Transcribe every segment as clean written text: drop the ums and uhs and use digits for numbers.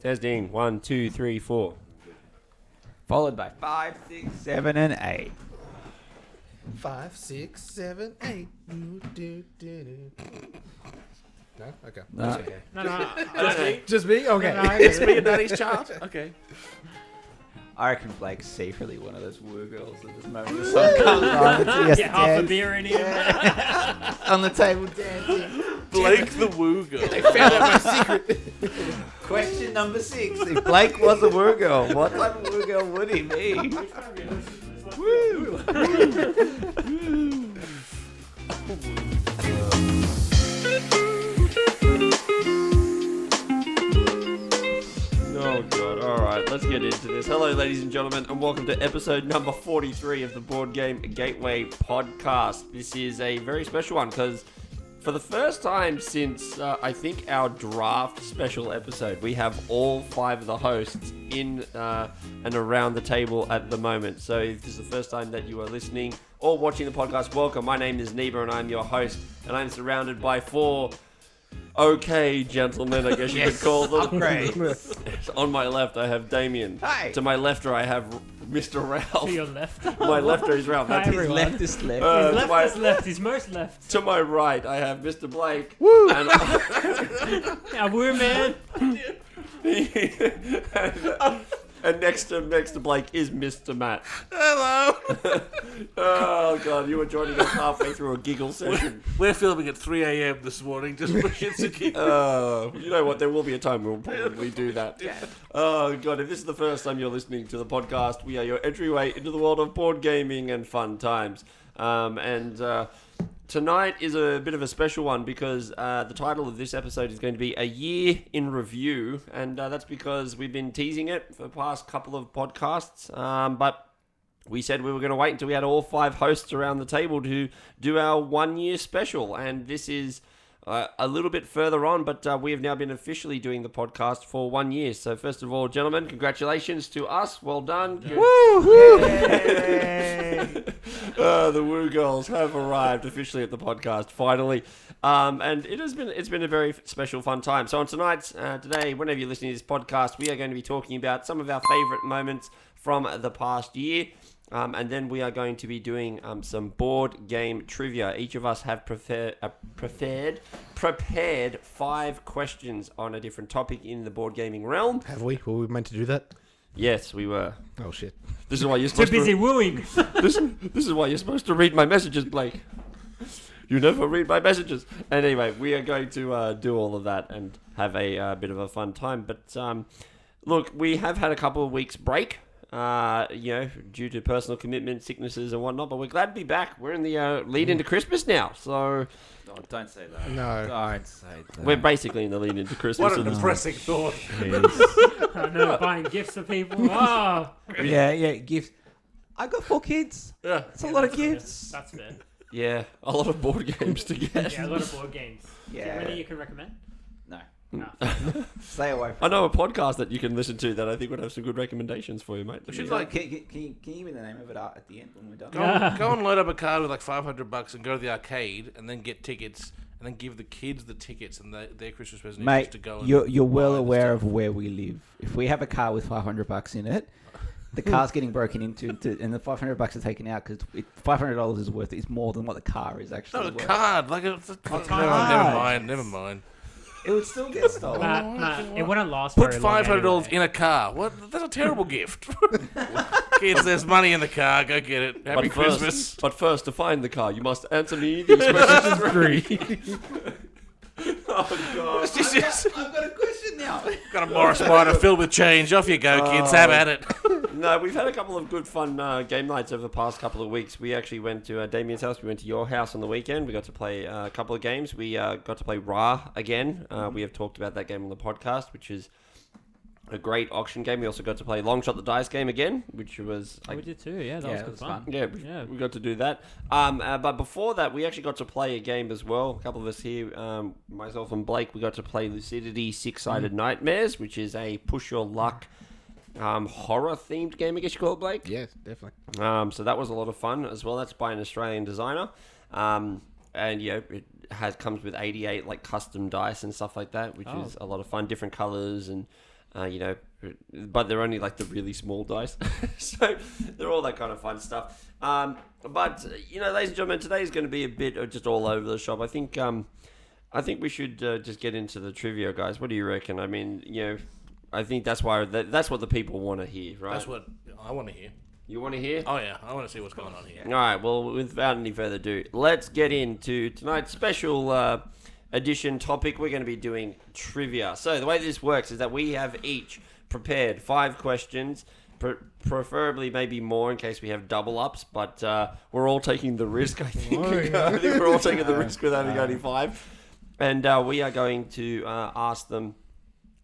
Testing. 1, 2, 3, 4. Followed by 5, 6, 7, and 8. 5, 6, 7, 8. No? Okay. No. That's okay. No. Just me? Okay. No, it's me and Danny's chart. Okay. I reckon Blake's secretly one of those woo girls at this moment. The song comes on. It's Get half a beer in here. on the table dancing. Blayke the woo girl. I found out my secret. Question number 6. If Blayke was a woo girl, what type of woo girl would he be? Woo! Oh, God. All right, let's get into this. Hello, ladies and gentlemen, and welcome to episode number 43 of the Board Game Gateway podcast. This is a very special one because for the first time since, I think, our draft special episode, we have all 5 of the hosts in and around the table at the moment. So if this is the first time that you are listening or watching the podcast, welcome. My name is Neeber, and I'm your host, and I'm surrounded by 4... okay, gentlemen, I guess you could call them. Upgrades. On my left, I have Damien. Hi. To my lefter, I have Mr. Ralph. To your left. My lefter is Ralph. Hi, That's his everyone. Leftist left. Uh, His to left my- is left. He's most left. To my right, I have Mr. Blayke. Woo! And, Yeah, we're man. and next to Blayke is Mr. Matt. Hello. Oh, God, you were joining us halfway through a giggle session. We're filming at 3 a.m. this morning just for shits and giggles. You know what? There will be a time we'll probably do that. Oh, God, if this is the first time you're listening to the podcast, we are your entryway into the world of board gaming and fun times. Tonight is a bit of a special one because the title of this episode is going to be A Year in Review, and that's because we've been teasing it for the past couple of podcasts, but we said we were going to wait until we had all 5 hosts around the table to do our 1-year special, and this is a little bit further on, but we have now been officially doing the podcast for 1 year. So first of all, gentlemen, congratulations to us. Well done. Woo! The Woo Girls have arrived officially at the podcast finally, and it's been a very special, fun time. So on today, whenever you're listening to this podcast, we are going to be talking about some of our favourite moments from the past year. And then we are going to be doing some board game trivia. Each of us have prepared 5 questions on a different topic in the board gaming realm. Have we? Were we meant to do that? Yes, we were. Oh, shit. This is why you're Too supposed busy to. wooing. This is why you're supposed to read my messages, Blayke. You never read my messages. Anyway, we are going to do all of that and have a bit of a fun time. But look, we have had a couple of weeks break. Due to personal commitments, sicknesses and whatnot, but we're glad to be back. We're in the lead into Christmas now, so Oh, don't say that. No. Don't say that. we're basically in the lead into Christmas. What a and- depressing thought. I know, buying gifts for people. Oh, Yeah, gifts. I got 4 kids. Yeah. It's a lot of gifts. that's fair. Yeah, a lot of board games to get. Yeah, a lot of board games. Is there Yeah. any you can recommend? No. No. Stay away from I know a podcast that you can listen to that I think would have some good recommendations for you, mate. We should it. Can you give me the name of it at the end when we're done? Go and load up a card with like $500 and go to the arcade and then get tickets and then give the kids the tickets and their Christmas present is Mate, just to go and you're well buy the aware stuff. of where we live. If we have a car with $500 in it, the car's getting broken into, and the $500 are taken out because $500 is worth. It's more than what the car is actually No, the worth. card. Like never mind. It would still get stolen. Nah, it wouldn't last Put very long $500 anyway. in a car. What? That's a terrible gift. Kids, there's money in the car. Go get it. Happy Christmas. But first, to find the car, you must answer me these questions 3. Oh, God. I've got a question now. Got a Morris Minor filled with change. Off you go, kids. Have at it. No, we've had a couple of good fun game nights over the past couple of weeks. We actually went to Damien's house. We went to your house on the weekend. We got to play a couple of games. We got to play Ra again. We have talked about that game on the podcast, which is a great auction game. We also got to play Long Shot the Dice game again, which was... Oh, we did too, yeah. That was good fun. Yeah, we got to do that. But before that, we actually got to play a game as well. A couple of us here, myself and Blayke, we got to play Lucidity Six-Sided Nightmares, which is a push your luck horror-themed game, I guess you call it, Blayke. Yes, definitely. So that was a lot of fun as well. That's by an Australian designer. And yeah, it comes with 88 like custom dice and stuff like that, which is a lot of fun, different colors and but they're only like the really small dice. So they're all that kind of fun stuff. But ladies and gentlemen, today is going to be a bit of just all over the shop. I think we should just get into the trivia, guys. What do you reckon? I mean, I think that's what the people want to hear, right? That's what I want to hear. You want to hear? Oh yeah, I want to see what's going on here. All right. Well, without any further ado, let's get into tonight's special edition topic. We're going to be doing trivia. So the way this works is that we have each prepared 5 questions, preferably maybe more in case we have double ups, but we're all taking the risk, I think. I think we're all taking the risk with having only 5. And we are going to ask them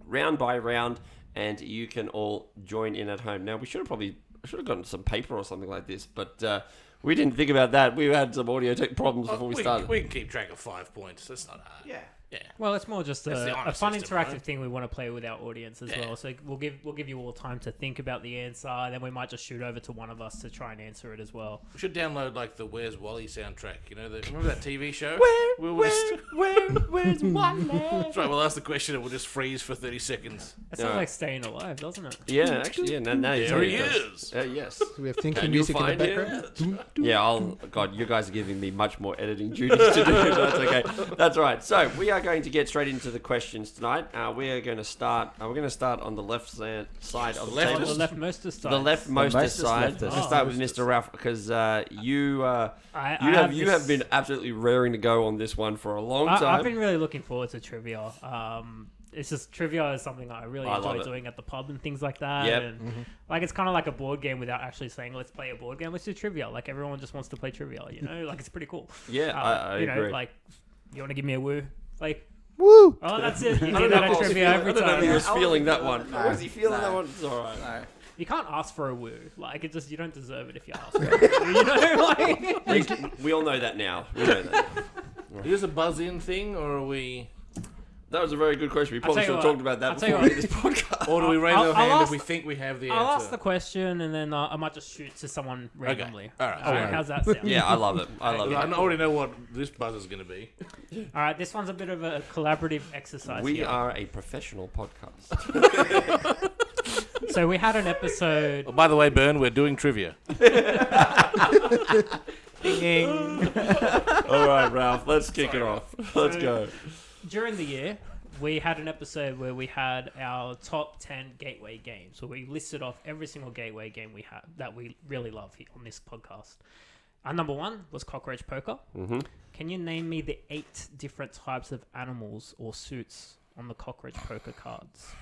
round by round, and you can all join in at home. Now, I should have gotten some paper or something like this, but we didn't think about that. We had some audio tech problems before we started. We can keep track of 5 points. That's not hard. Yeah. Yeah. Well, it's more just That's the a honest fun system, interactive right? thing we want to play with our audience as well. So we'll give you all time to think about the answer, then we might just shoot over to one of us to try and answer it as well. We should download like the Where's Wally soundtrack. Remember that TV show? Where's one man? That's right. We'll ask the question and we'll just freeze for 30 seconds. That sounds like Staying Alive, doesn't it? Yeah, actually, yeah. Now you There say he it does. is. Yes. Do we have thinking Can you music in the find background? Yeah, God, you guys are giving me much more editing duties to do, but that's okay. That's all right. So we are going to get straight into the questions tonight. We are going to start. We're going to start on the left side of the table. The leftmost side. The leftmost side. leftist. Let's start with Mr. Ralph because you I have been absolutely raring to go on this one for a long time. I've been really looking forward to trivia. It's just trivia is something I really I love enjoy it. doing at the pub and things like that. Yep. And like it's kind of like a board game without actually saying let's play a board game. Let's do trivia. Like everyone just wants to play trivia. Like it's pretty cool. Yeah, I agree. Like you want to give me a woo? Like Woo! oh, that's it. You I get don't know that if at I was trivia feeling- every I don't know if he time. was feeling that one. No, Was he feeling no. that one? It's all right. No. You can't ask for a woo. Like it just you don't deserve it if you ask. For it. Like We all know that now. We know that. Is this a buzz-in thing, or are we... That was a very good question. We probably tell should you have talked about I'll that tell you before we what. did this podcast. Or do we raise I'll our hand ask- if we think we have the I'll answer? ask the question and then I might just shoot to someone randomly. All right. All right. How's that sound? Yeah, I love it. I love I it. already know what this buzz is going to be. All right. This one's a bit of a collaborative exercise. We here. are a professional podcast. So we had an episode. Oh, by the way, Bern, we're doing trivia. All right, Ralph, let's kick it off. Let's go. During the year, we had an episode where we had our top 10 gateway games. So we listed off every single gateway game we had that we really love here on this podcast. Our number 1 was Cockroach Poker. Mm-hmm. Can you name me the 8 different types of animals or suits on the Cockroach Poker cards?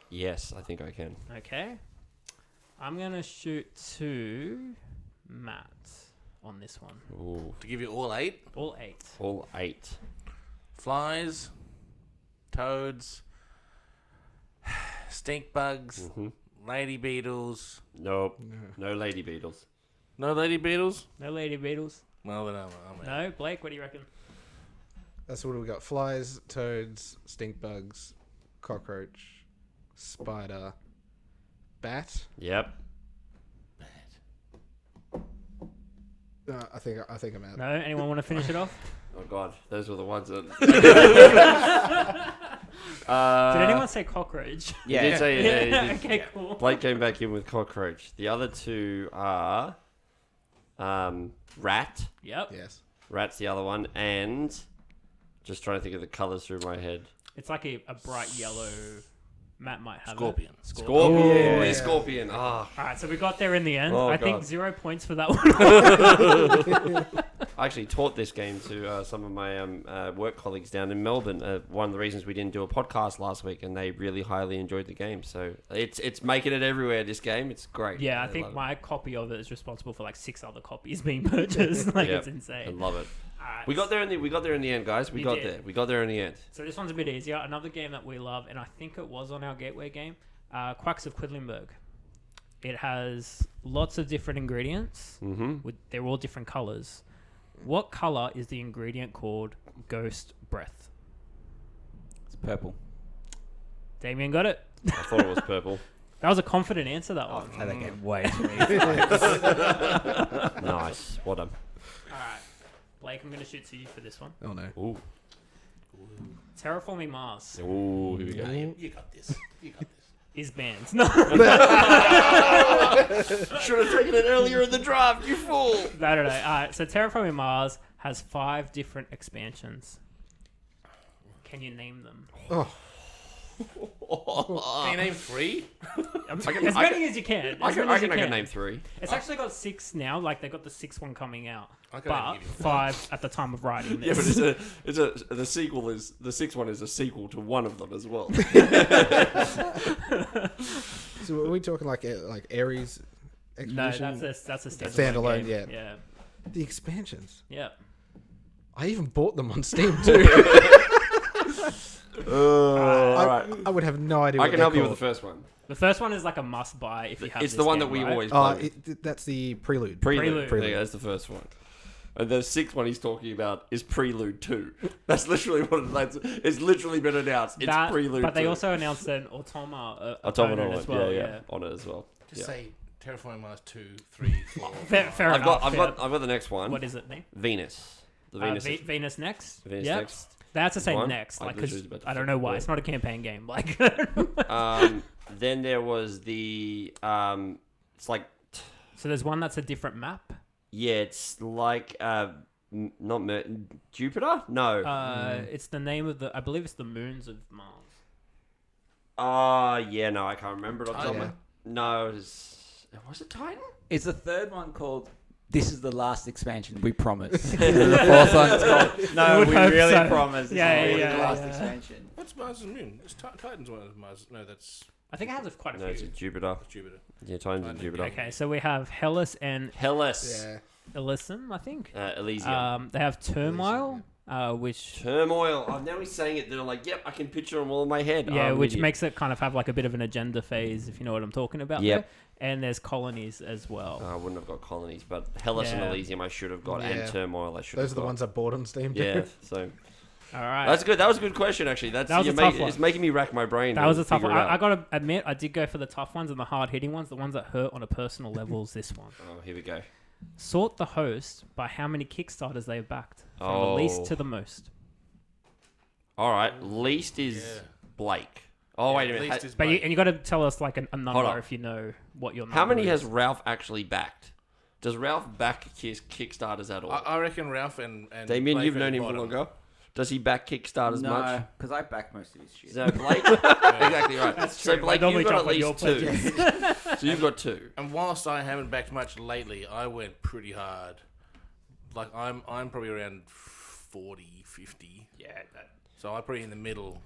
Yes, I think I can. Okay. I'm going to shoot to Matt on this one. Ooh, To give you all 8. All 8. all 8. Flies, toads, stink bugs, Mm-hmm. lady beetles. Nope. No lady beetles. No lady beetles? No lady beetles? Well, then I'm out. No? Blake, what do you reckon? That's what we got: flies, toads, stink bugs, cockroach, spider, bat. Yep. I think I'm out. No? Anyone want to finish it off? Oh God, those were the ones that. Did anyone say cockroach? Yeah. Did say, yeah, he did. Okay, cool. Blake came back in with cockroach. The other 2 are rat. Yep. Yes. Rat's the other one, and just trying to think of the colours through my head. It's like a bright yellow. Matt might have Scorpion. it. Scorpion. Oh, the yeah. Scorpion. Ah, All right, so we got there in the end. Oh, I God. think 0 points for that one. I actually taught this game to some of my work colleagues down in Melbourne. One of the reasons we didn't do a podcast last week, and they really highly enjoyed the game. So it's making it everywhere. This game, it's great. Yeah, I love think it. my copy of it is responsible for like 6 other copies being purchased. Like Yep. it's I insane. love it. All right, We got there in the end, guys. We We got did. there. We got there in the end. So this one's a bit easier. Another game that we love, and I think it was on our gateway game, Quacks of Quedlinburg. It has lots of different ingredients. Mm-hmm. They're all different colors. What color is the ingredient called Ghost Breath? It's purple. Damien got it. I thought it was purple. That was a confident answer, that Oh, one. I've played that game way too many times. Nice. What a. All right. Blake, I'm going to shoot to you for this one. Oh no. Ooh. Terraforming Mars Ooh, here we go. You got this. You got this. is banned. No, Should have taken it earlier in the draft, you fool. no. Alright, so Terraforming Mars has 5 different expansions. Can you name them? Can you name 3? As I many can- as you can. I As can, many I as you can can. name 3. It's actually got 6 now. Like they got the 6th one coming out, I can only but give you 5 at the time of writing Yeah, this. but the sequel is the 6th one is a sequel to one of them as well. So are we talking like Ares No, expedition? that's a Standalone, game. yeah. Yeah. The expansions. Yeah. I even bought them on Steam too. All right. I would have no idea. I what can they're help you with called. the first one. The first one is like a must buy if you have. It's this the one game, that we right? always play. That's the Prelude. Prelude. Prelude. Yeah, that's the first one. And the 6th one he's talking about is Prelude 2. That's literally what it's literally been announced. It's That- Prelude 2. But they also announced an Automa Automata opponent as well. yeah, on it as well. Just Yeah. say Terraforming Mars 2, 3, 4. Fair I've enough. got the next one. What is it, Nick? Venus. The Venus. Venus Next. Venus Yep. Next. They have to say One? next, I like literally because was about to I don't flip know the why board. it's not a campaign game. Like, Then there was the it's like so there's one that's a different map. yeah, it's like not Jupiter? No. It's the name of the. I believe it's the moons of Mars. Yeah, no, I can't remember it off the top of my- Titan? No, was it Titan? Is the third one called "This is the last expansion"? We promise. And then the fourth one's called "No, would we hope really so. promise." This Yeah, is yeah, the last yeah. expansion. What's Mars' moon? It's Titan's one of Mars. No, that's I think it has quite a No, it's few. Jupiter. Jupiter. Yeah, Titan's in Jupiter. Okay, so we have Hellas and Hellas. Yeah. Elysium, I think. Elysium. They have Turmoil, which Turmoil. Oh, now he's saying it. They're like, yep, I can picture them all in my head. yeah, I'm an which idiot. makes it kind of have like a bit of an agenda phase, if you know what I'm talking about. Yep. There. And there's colonies as well. I wouldn't have got colonies, but Hellas and Yeah. Elysium I should have got, Yeah. and Turmoil I should Those have are the got. ones I bought on Steam too. Yeah, so All right. that's good. That was a good question, actually. That was a tough one. It's making me rack my brain. That to was a tough figure one. it out. I gotta admit, I did go for the tough ones and the hard hitting ones, the ones that hurt on a personal level is this one. Oh, here we go. Sort the host by how many Kickstarters they have backed, from the Oh. least to the most. All right, least is Yeah. Blayke. Oh, wait a At minute. least it's But Blayke. you got to tell us like a Hold number on. if you know what your number How many is. has Ralph actually backed? Does Ralph back Kickstarters at all? I reckon Ralph and Damien, Blayke you've at known the him for bottom. longer. Does he back Kickstarters much? No, because I back most of his shit. So Blayke, exactly right. So true. Blayke, I normally you've got at jump on your least 2. So you've got 2. And whilst I haven't backed much lately, I went pretty hard. Like I'm probably around 40, 50. Yeah, that So I'm probably in the middle.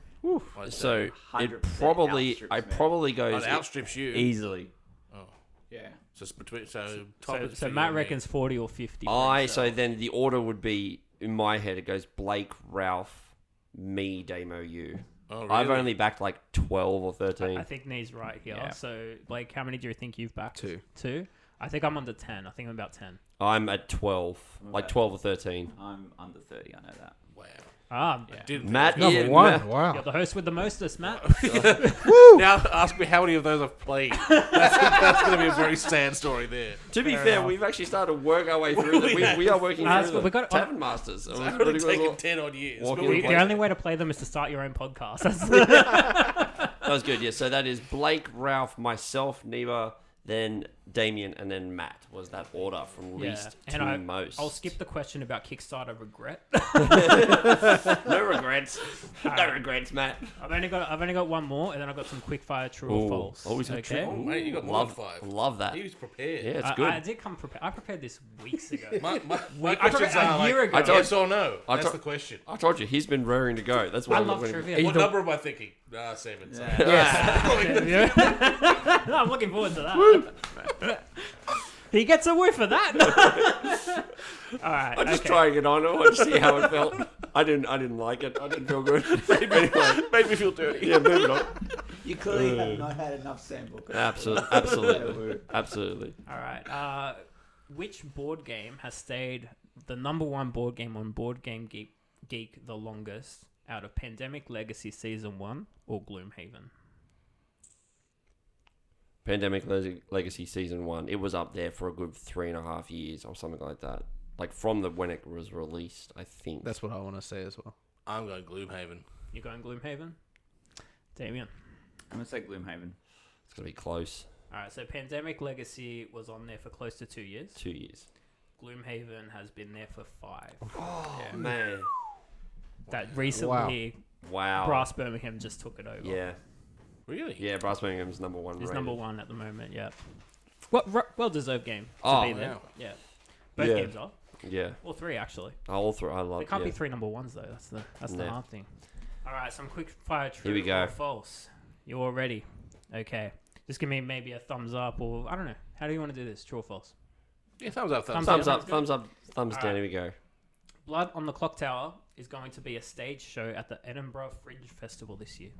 I'd So say. 100% I outstrips me. probably goes I'd outstrips you. easily. Oh. Yeah. So it's between top So, is so between Matt you and me. reckons 40 or 50. for So himself. then the order would be in my head. It goes Blayke, Ralph, me, Damo, you. Oh, really? I've only backed like 12 or 13. I think Nee's right here. Yeah. So Blake, how many do you think you've backed? 2. 2. I think I'm under 10. I think I'm about 10. I'm at 12, like 12 or 13. I'm under 30. I know that. Wow. Ah, Didn't Matt, think yeah, Number 1. Matt- Wow. you're the host with the mostest, Matt. Now ask me how many of those I've played. That's going to be a very sad story there. To be Fair fair, enough. we've actually started to work our way through them. We are working That's through what we them. got- Tavern Masters. It's only taken 10 odd years. Walking But we- the The only way to play them is to start your own podcast. That's That was good, yeah. So that is Blayke, Ralph, myself, Neeber, then Damien, and then Matt was that order from least and to most. I'll skip the question about Kickstarter regret. No regrets. No regrets, Matt. I've only got one more, and then I've got some quick fire true or Ooh. false. Oh, he's got okay. true. Oh, mate, you got more Love, than 5. love that. He was prepared. Yeah, it's I good. did come prepared. I prepared this weeks ago. My I questions prepared are a year like, ago. I told- yes or no? I That's to- the question. I told you, he's been raring to go. That's why I I'm love not winning. trivia. What What number am I thinking? 7. Yeah. I'm looking forward to that. He gets a whiff of that. All right. I'm just okay. trying it on. I want to see how it felt. I didn't like it. I didn't feel good. Anyway, Made me feel dirty. yeah, moving on. You clearly have not had enough sample. Absolutely. Absolutely. All right. Which board game has stayed the number one board game on Board Game Geek the longest out of Pandemic Legacy Season 1 or Gloomhaven? Pandemic Legacy Season 1. It was up there for a good 3.5 years or something like that. Like from when it was released, I think. That's what I want to say as well. I'm going Gloomhaven. You're going Gloomhaven? Damien? I'm going to say Gloomhaven. It's gonna be close. All right, so Pandemic Legacy was on there for close to 2 years. 2 years. Gloomhaven has been there for 5. Oh man! That recently, Wow. Brass Birmingham just took it over. Yeah. Really? Yeah. Brass Birmingham's number one. He's rated. number 1 at the moment, yeah. Well-deserved game to Oh, be there. wow. Yeah. Both Yeah. games are. Yeah. All 3, actually. All three. I love. There can't yeah. be 3 number 1s, though. That's the Yeah. hard thing. All right, some quick fire true Here we go. or false. You all ready? Okay. Just give me maybe a thumbs up or, I don't know. How do you want to do this? True or false? Yeah, thumbs up, thumbs Thumbs Thumbs up. up. Sounds Thumbs up. Thumbs All down. right. Here we go. Blood on the Clock Tower is going to be a stage show at the Edinburgh Fringe Festival this year.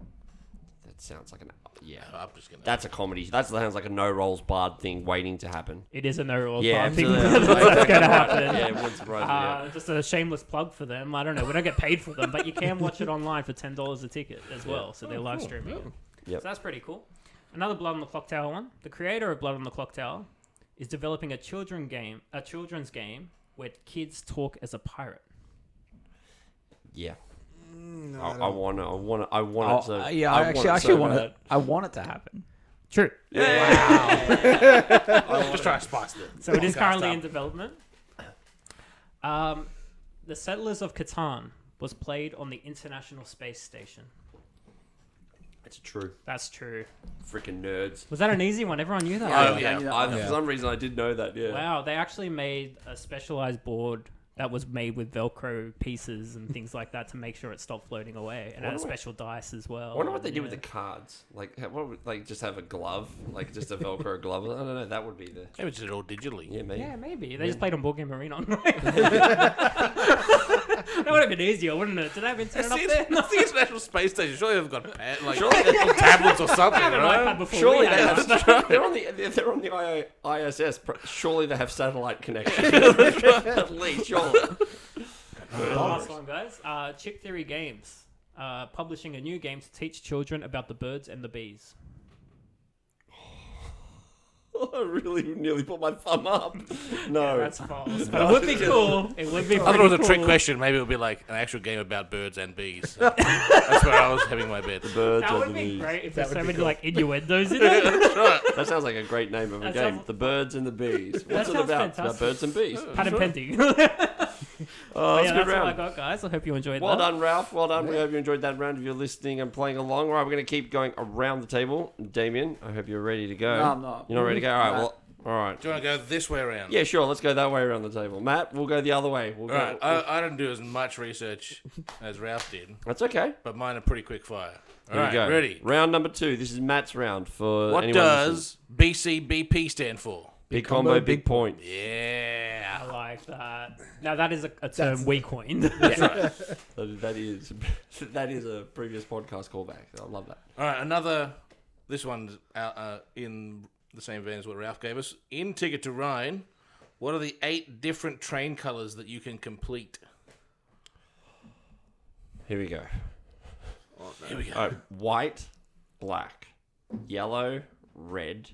That sounds like an. Yeah. I'm just gonna. That's a comedy. That sounds like a no rolls barred thing waiting to happen. It is a no rules Yeah, bar thing absolutely. that's going to happen. Yeah, it wouldn't surprise me. Just a shameless plug for them. I don't know. We don't get paid for them, but you can watch it online for $10 a ticket as well. So they're live streaming it. Yep. So that's pretty cool. Another Blood on the Clock Tower one. The creator of Blood on the Clock Tower is developing a children's game where kids talk as a pirate. Yeah. No, I want it. I want it. I Oh, want it. So, yeah, I actually want it. I want it to happen. True. Just try to spice it. So it is Podcast currently up. in development. The Settlers of Catan was played on the International Space Station. It's true. That's true. Freaking nerds. Was that an easy one? Everyone knew that. Oh, one? yeah. Yeah. For some reason, I did know that. Yeah. Wow, they actually made a specialized board that was made with Velcro pieces and things like that to make sure it stopped floating away. And it had Wonder what- special dice as well. I wonder what they and, did with the cards. Like, what would, like just have a glove, like just a Velcro glove. I don't know. That would be the. Maybe just did it all digitally. Yeah, maybe. Yeah, maybe. They just played on Board Game Arena. That would have been easier, wouldn't it? Did they have internet up there? That's the International Space Station. Surely they've got like Surely they- tablets or something, I had an right? iPad before Surely we they had have. one. They're on the ISS. Surely they have satellite connection. At least, surely. Last one, guys. Chip Theory Games publishing a new game to teach children about the birds and the bees. I really nearly put my thumb up. No. That's false. But it would be cool. It would be. I thought it was a pretty trick cool. question. Maybe it would be like an actual game about birds and bees. That's where I was having my bet. Birds That and would the be bees. great if That there's would so be many cool. like innuendos in it. That's right. That sounds like a great name of a That game. sounds- The Birds and the Bees. What's it sounds about? It's about fantastic. birds and bees. Patent pending. Oh, But that's yeah, a good that's all I round. got, guys. I hope you enjoyed Well that. done, Ralph. Well done. We hope you enjoyed that round. If you're listening and playing along, all right, we're going to keep going around the table. Damien, I hope you're ready to go. No, I'm not. You're not ready to go? All right, No. well, all right. Do you want to go this way around? Yeah, sure. Let's go that way around the table. Matt, we'll go the other way. We'll All right. go. I didn't do as much research as Ralph did, That's okay. but mine are pretty quick fire. All Here right, we go. ready? Round number 2. This is Matt's round for What anyone does BCBP stand for? Big combo, big point. Yeah. I like that. Now that is a term we coined. That's right. That is a previous podcast callback. I love that. All right, another. This one's in the same vein as what Ralph gave us. In Ticket to Rhine, what are the 8 different train colours that you can complete? Here we go. Here we go. All right. White, black, yellow, red,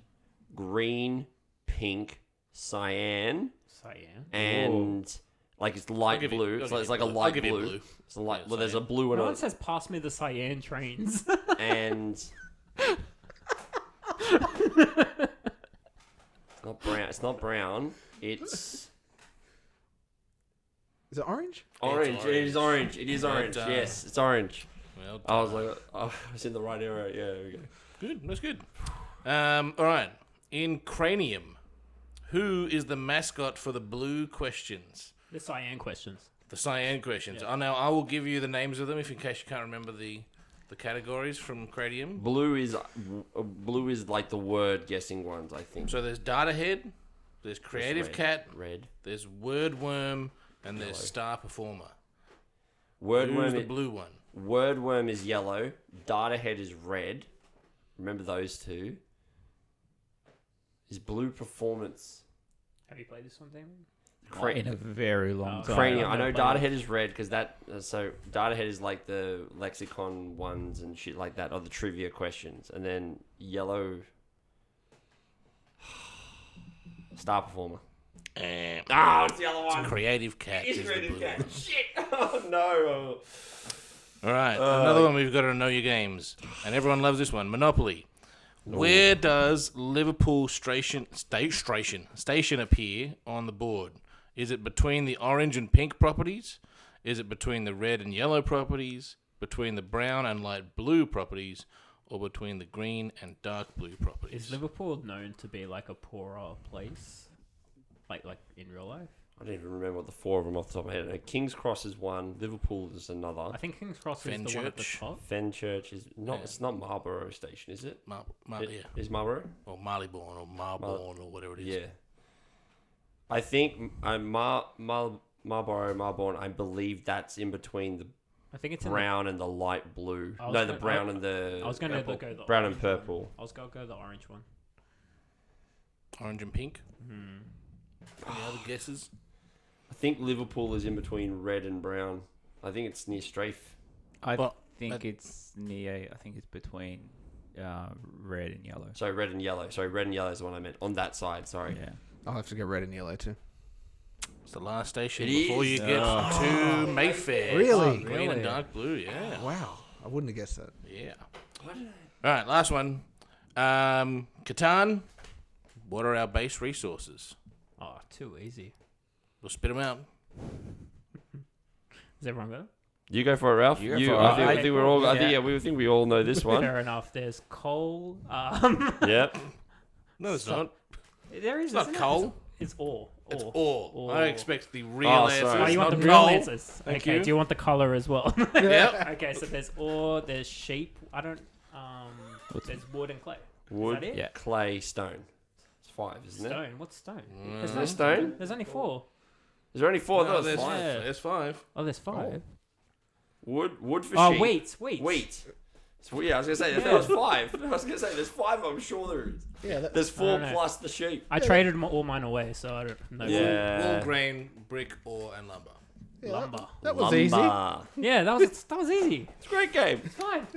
green, pink, cyan, Cyan. and like it's light give you- blue. I'll It's give like you a blue. light I'll give you blue. blue. It's a light. Yeah, Well, there's a cyan. blue and No a one says pass me the cyan trains. and. It's not brown. It's not brown. It's Is it orange? orange. It is orange. It is Well orange. done. Yes, it's orange. Well I was done. like, I was in the right area. Yeah, there we go. Good, that's good. All right. In Cranium, who is the mascot for the blue questions? The cyan questions. The cyan questions. Oh, now, I will give you the names of them if in case you can't remember the categories from Cranium. Blue is like the word guessing ones, I think. So there's Data Head, there's Creative red. Cat, Red. there's Word Worm, and there's Star Performer. Who's Wordworm. the blue one? Wordworm is yellow. Data head is red. Remember those two. Is blue performance. Have you played this one, Damien? In a very long time. Cranium. I've I know never played data it. head is red because that. So data head is like the lexicon ones and shit like that, or the trivia questions, and then yellow. Star performer. And Oh, it's the other one. Creative Cat It's is the Creative blue Cat. one. Shit. Oh no. All right, another one we've got to know your games, and everyone loves this one. Monopoly. Where does Liverpool station appear on the board? Is it between the orange and pink properties? Is it between the red and yellow properties? Between the brown and light blue properties? Or between the green and dark blue properties? Is Liverpool known to be like a poorer place? Like in real life? I don't even remember what the four of them off the top of my head. King's Cross is one. Liverpool is another. I think King's Cross is the one at the top. Fenchurch is not. It's not Marlborough Station, is it? Yeah. Is Marlborough? Or Marylebone or Marlborough or whatever it is. Yeah. I think Marlborough, Marlborough. I believe that's in between the I think it's brown and the light blue. I was No, the gonna- brown and the. I was going to purple. go the brown and orange purple. one. I was going to go the orange one. Orange and pink. Any other guesses? I think Liverpool is in between red and brown. I think it's near Strafe. I Well, think it's near. I think it's between red and yellow. So red and yellow. Sorry, red and yellow is the one I meant. On that side, sorry. Yeah. I'll have to go red and yellow too. It's the last station It before is. you get to Mayfair. Really? Green Really? and dark blue, yeah. Wow, I wouldn't have guessed that. Yeah. All right, last one. Catan, what are our base resources? Oh, too easy. We'll spit them out. Does everyone go? You go for it, Ralph. You go for it. I think we're all. I think Yeah. we think we all know this one. Fair enough. There's coal. Yep. No, it's not. There is. It's not isn't it? coal. It's ore. It's Ore. ore. Ore. I expect the real Oh, answer. sorry. Oh, you want the Not real coal. answers? Thank Okay. you. Do you want the color as well? Yep. Okay. So there's ore. There's sheep. I don't. There's wood and clay. Wood, Is that it? Yeah. clay, stone. It's 5, isn't it? Stone. What's stone? Is there stone? There's only 4. Is there only 4? No, That was there's 5. Yeah. There's 5. Oh, there's 5. Wood for Oh, sheep. wheat. So, yeah, I was gonna say there was 5. I was gonna say there's 5. I'm sure there is. Yeah, There's I 4 don't know. plus the sheep. I traded all mine away, so I don't know. Yeah. Wool, grain, brick, ore, and lumber. Lumber. that was easy. Lumber. Yeah, that was easy. It's a great game. It's fine.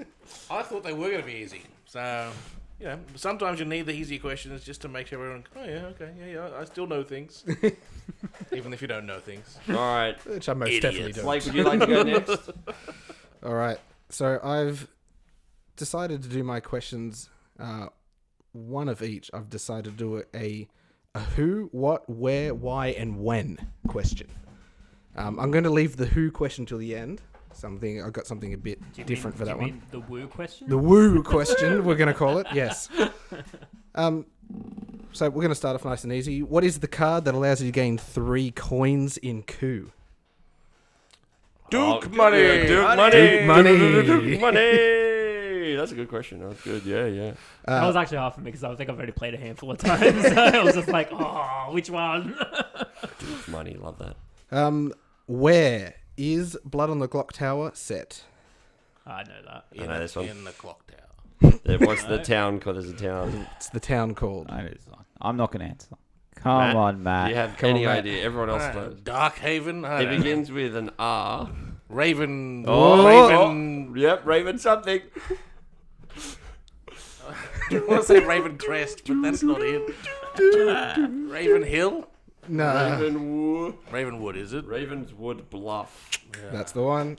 I thought they were going to be easy. So, you know, sometimes you need the easy questions just to make sure everyone, oh, yeah, okay, yeah, I still know things. Even if you don't know things. All right. Which I most Idiots. definitely do. Blake, would you like to go next? All right. So I've decided to do my questions, one of each. I've decided to do a who, what, where, why, and when question. I'm going to leave the who question till the end. I've got something a bit different for that one. Do you mean the woo question? The woo question, we're going to call it. Yes. So we're going to start off nice and easy. What is the card that allows you to gain 3 coins in coup? Duke money! Duke money! Duke money. Duke money! That's a good question. That was good. Yeah. That was actually hard for me because I think I've already played a handful of times. So I was just like, oh, which one? Duke money. Love that. Where is Blood on the Clock Tower set? I know that. I know this one. In the clock tower. What's the town called? There's a town. It's the town called. I know this one. I'm not going to answer. Come Matt, on, Matt. Do you have Come on, any Matt. idea? Everyone else knows. Darkhaven? I It don't know. begins with an R. Raven. Oh, Raven. Yep, Raven something. I want to say Raven Crest, but that's not it. Raven Hill? No, Ravenwood, is it? Ravenswood Bluff. that's the one.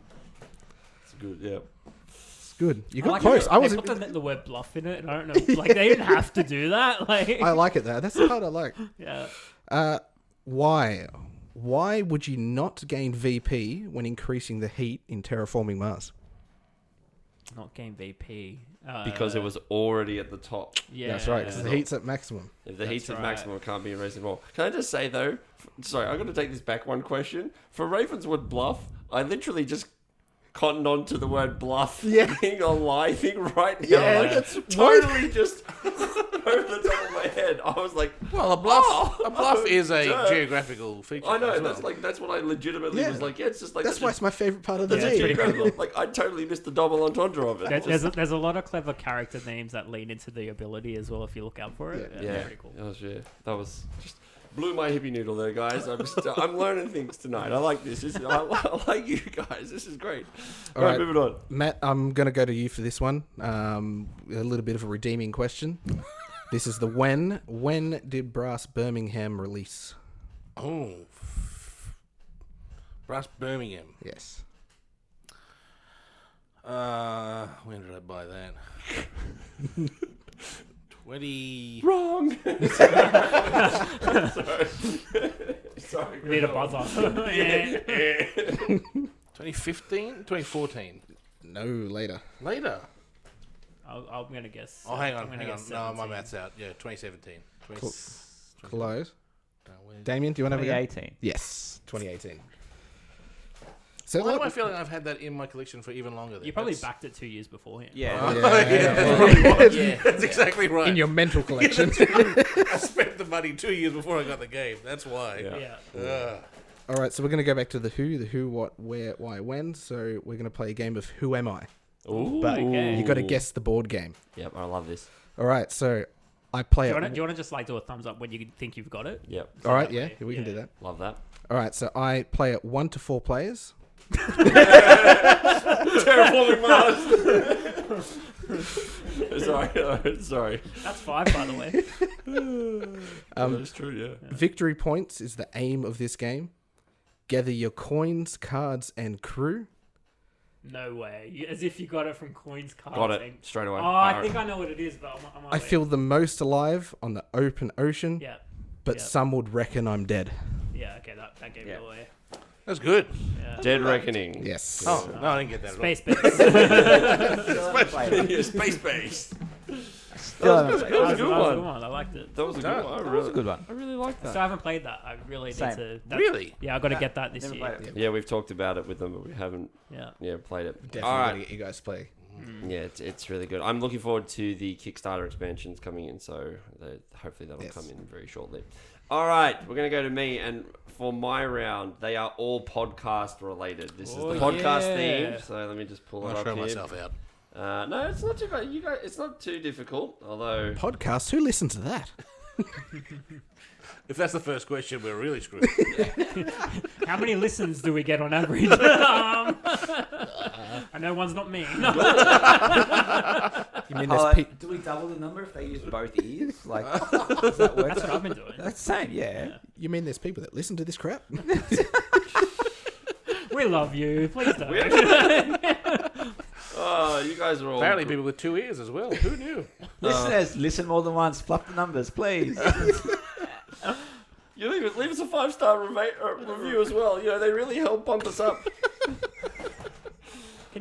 It's good. Yep. It's good. You I got like close. it. I They was. put the word bluff in it. And I don't know. Like, they didn't have to do that. Like, I like it though. That's the part I like. yeah. Why? Why would you not gain VP when increasing the heat in terraforming Mars? Not game VP. Because it was already at the top. Yeah. That's right. Because the heat's at maximum. If the heat's at right. maximum, it can't be raised more. Can I just say though? Sorry, I'm going to take this back one question. For Ravenswood Bluff, I literally just cottoned on to the word bluff being a lie thing right now. Yeah, like, that's totally just over the top of my head. I was like, Well, a bluff, Oh, a bluff is a duh. geographical feature. I know, as well. that's what I legitimately Yeah. was like. Yeah, it's just like That's why it's my favorite part of the that's it's game. pretty geographical. Like I totally missed the double entendre of it. There's a lot of clever character names that lean into the ability as well if you look out for it. Yeah, Pretty cool. that was just blew my hippie noodle there, guys. I'm learning things tonight. I like this. I like you guys. This is great. All right, moving on. Matt, I'm going to go to you for this one. A little bit of a redeeming question. This is the when. When did Brass Birmingham release? Oh. Brass Birmingham. Yes. When did I buy that? 20. Wrong. Sorry. We need a buzzer. Yeah. 2015? 2014? No, later. Later. I'm gonna guess. Oh, hang I'm on, gonna hang on. guess No, my 17. math's out. Yeah, 2017. Close. No, where's- Damien, do you want to have a go? 2018. Yes, 2018. So Why am I what? feeling I've had that in my collection for even longer? Then? You probably That's- backed it 2 years beforehand. Yeah. Oh, Yeah. yeah, that's probably what- yeah, that's exactly right. In your mental collection. I spent the money 2 years before I got the game. That's why. Yeah. Yeah. All right, so we're going to go back to the who, what, where, why, when. So we're going to play a game of Who Am I? Ooh. But Okay. you got to guess the board game. Yep, I love this. All right, so I play Do it. you want to just like do a thumbs up when you think you've got it? Yep, All right, that yeah, way, we can yeah. do that. love that. All right, so I play it 1 to 4 players. Terraforming Mars. Sorry. That's 5, by the way. That's true. Yeah. Victory points is the aim of this game. Gather your coins, cards, and crew. No way. As if you got it from coins, cards. Got it and- straight away. Oh, I think I know what it is, but I'm I feel the most alive on the open ocean, Yeah. but yeah. some would reckon I'm dead. Yeah. Okay. That gave Yeah. it away. That's good. Yeah. Dead Reckoning. Yes. Oh, no, I didn't get that at all. Space base. Yeah, space based. Still haven't That played was it. a good That was a one. good one. I liked it. That was a good That one. That was a good one. I really like So that. I haven't played that. I really need Same. to. Really? Yeah, I got to get that this Never year. played it. Yeah, we've talked about it with them, but we haven't Yeah. played it. Definitely All gonna right. get you guys to play. Yeah, it's really good. I'm looking forward to the Kickstarter expansions coming in, so hopefully that'll Yes. come in very shortly. All right, we're going to go to me, and for my round, they are all podcast related. This is Oh, the podcast yeah. theme, so let me just pull it I'll up show here. myself out. No, it's not too bad. You guys, it's not too difficult, although Podcast? Who listens to that? If that's the first question, we're really screwed. How many listens do we get on average? I know one's not me. You mean Oh, there's like, do we double the number if they use both ears? Like, does that work? That's what I've been doing. That's the same, yeah. you mean there's people that listen to this crap? We love you. Please don't. oh, you guys are all Apparently, people with 2 ears as well. Who knew? Listeners, listen more than once. Fluff the numbers, please. You leave us a 5-star review as well. You know, they really help bump us up.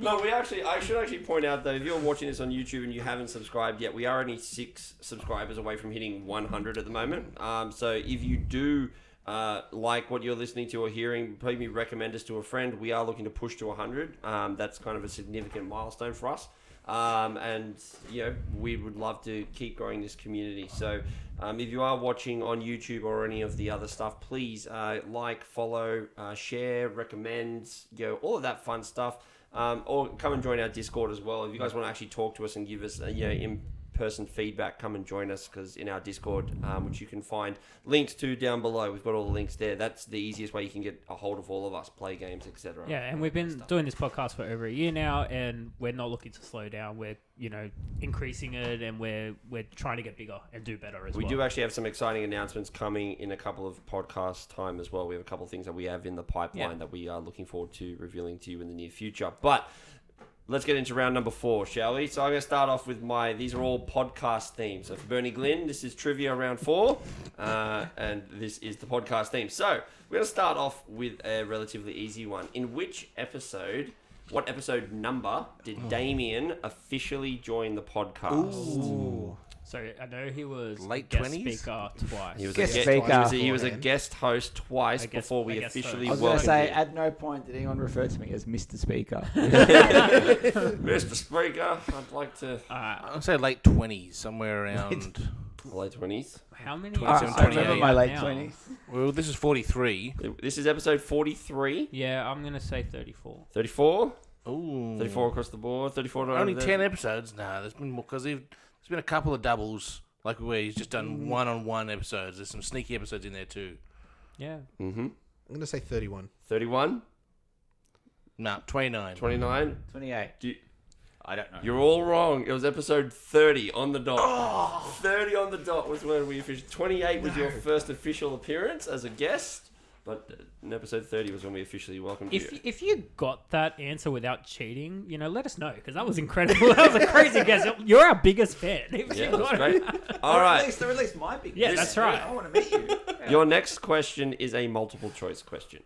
No, I should actually point out that if you're watching this on YouTube and you haven't subscribed yet, we are only 6 subscribers away from hitting 100 at the moment. So if you do like what you're listening to or hearing, maybe recommend us to a friend. We are looking to push to 100. That's kind of a significant milestone for us. And you know, we would love to keep growing this community. So if you are watching on YouTube or any of the other stuff, please like, follow, share, recommend, you know, all of that fun stuff. Or come and join our Discord as well. If you guys want to actually talk to us and give us in-person feedback, come and join us, because in our Discord, which you can find links to down below, we've got all the links there. That's the easiest way you can get a hold of all of us, play games, etc. Yeah, and we've been doing this podcast for over a year now, and we're not looking to slow down. We're, you know, increasing it, and we're trying to get bigger and do better as well. We do actually have some exciting announcements coming in a couple of podcast time as well. We have a couple of things that we have in the pipeline that we are looking forward to revealing to you in the near future. But let's get into round number 4, shall we? So I'm going to start off with these are all podcast themes. So for Bernie Glynn, this is trivia round 4, and this is the podcast theme. So we're going to start off with a relatively easy one. In what episode number did Damien officially join the podcast? Ooh. So I know he was Late guest 20s? speaker twice. He was Guest a speaker. he was a guest host twice A guest- before we a guest officially I was going to welcomed say, him. at no point did anyone refer to me as Mr. Speaker. Mr. Speaker, I'd like to... I'd say late 20s, somewhere around. Late 20s. How many? 27, I remember 28 my late now? 20s. Well, this is 43. This is episode 43. Yeah, I'm gonna say 34. 34? Ooh. 34 across the board. 34 to Only over 10 there. episodes? Nah, there's been more, because there's been a couple of doubles, like where he's just done one-on-one episodes. There's some sneaky episodes in there too. Yeah. Mm-hmm. I'm going to say 31. 31? Nah, 29. 29? 28. I don't know. You're all wrong. It was episode 30 on the dot. 30 on the dot was when we officially... 28 was your first official appearance as a guest. But in episode 30 was when we officially welcomed you. If you got that answer without cheating, let us know, because that was incredible. That was a crazy guess. You're our biggest fan. Yeah, that's great. All right. Or at least my big. Yeah, that's right. I want to meet you. Your next question is a multiple choice question.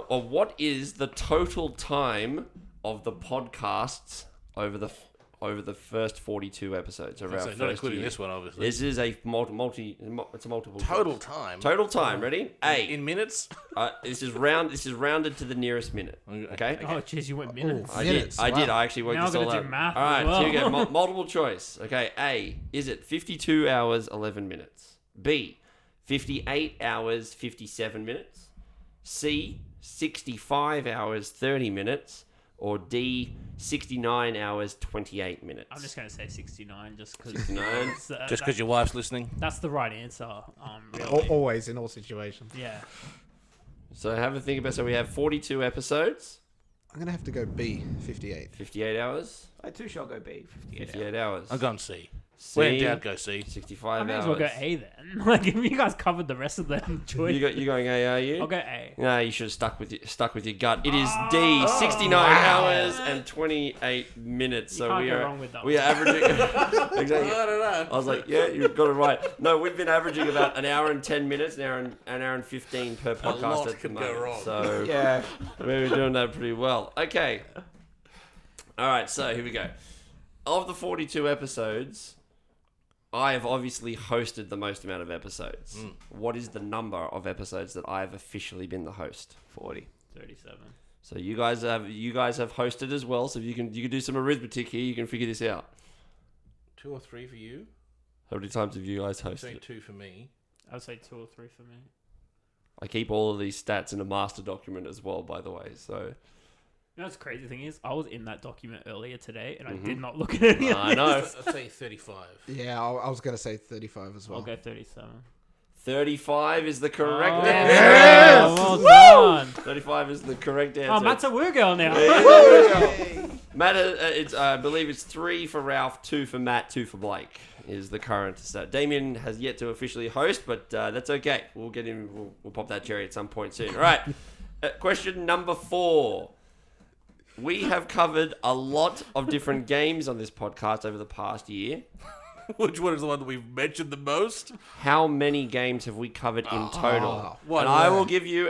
What is the total time of the podcasts over the first 42 episodes of our So first not including year? this one, obviously. This is a it's a multiple Total choice. time. Total time. Ready? In minutes? This is rounded to the nearest minute. Okay. Oh, jeez, you went minutes. Ooh. I Minutes, did. wow. I actually worked Now this I'm all gonna out. do math All right. as well. So you go multiple choice. Okay. A. Is it 52 hours 11 minutes? B. 58 hours 57 minutes. C. 65 hours 30 minutes. Or D. 69 hours 28 minutes. I'm just going to say 69 just because 69. Just because your wife's listening? that's the right answer. Really. Always in all situations. Yeah. So have a think about. So we have 42 episodes. I'm gonna have to go B, 58. 58 hours. I too shall go B. 58. 58 hours. I'm going C. C. When in doubt, go C. 65 I may hours. as well go A then. Like, if you guys covered the rest of the choice, You going A, are you? I'll go A. No, you should have stuck with your gut. It is D, 69 hours and 28 minutes. You So can't we go are wrong with that we are averaging. Exactly. I don't know. I was like, yeah, you've got it right. No, we've been averaging about an hour and 10 minutes, an hour and 15 per podcast lot at the could go moment. wrong. So Yeah. we're doing that pretty well. Okay. All right, so here we go. Of the 42 episodes, I have obviously hosted the most amount of episodes. What is the number of episodes that I have officially been the host? 40. 37. So you guys have hosted as well. So if you can do some arithmetic here, you can figure this out. 2 or 3 for you? How many times have you guys I'd say hosted? 2 for me. I would say 2 or 3 for me. I keep all of these stats in a master document as well, by the way. So What's the crazy thing is, I was in that document earlier today, and I Mhm. did not look at any of I know. I'd say 35. Yeah, I was gonna say 35 as I'll well. go 37. 35 is the correct Oh, answer. yes! Well done. 35 is the correct answer. Oh, Matt's a woo girl now. Matt, I believe it's 3 for Ralph, 2 for Matt, 2 for Blayke is the current stat. Damien has yet to officially host, but that's okay. We'll get him. We'll pop that cherry at some point soon. All right. Question number 4. We have covered a lot of different games on this podcast over the past year. Which one is the one that we've mentioned the most? How many games have we covered in total? What? And I'll give you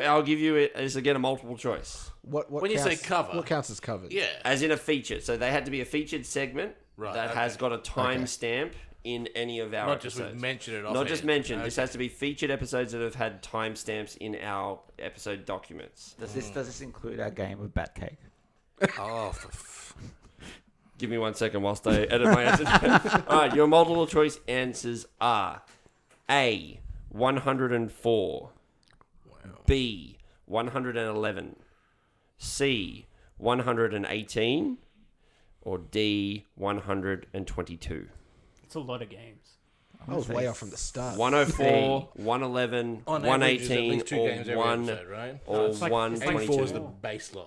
it as again a multiple choice, What When you say cover. what counts as covered? Yeah. as in a feature. So they had to be a featured segment Right, that okay. has got a timestamp in any of our Not just episodes. we've mentioned it off Not just mentioned. Okay. This has to be featured episodes that have had timestamps in our episode documents. Does this include our game of bat cake? Oh, Give me 1 second whilst I edit my answer. All right, your multiple choice answers are A, 104, B, 111, C, 118, or D, 122. It's a lot of games. I was way off from the start. 104, 111, on average, it's at 118, least 2 games every or episode, right? it's like- it's like 84 is 122. the baseline.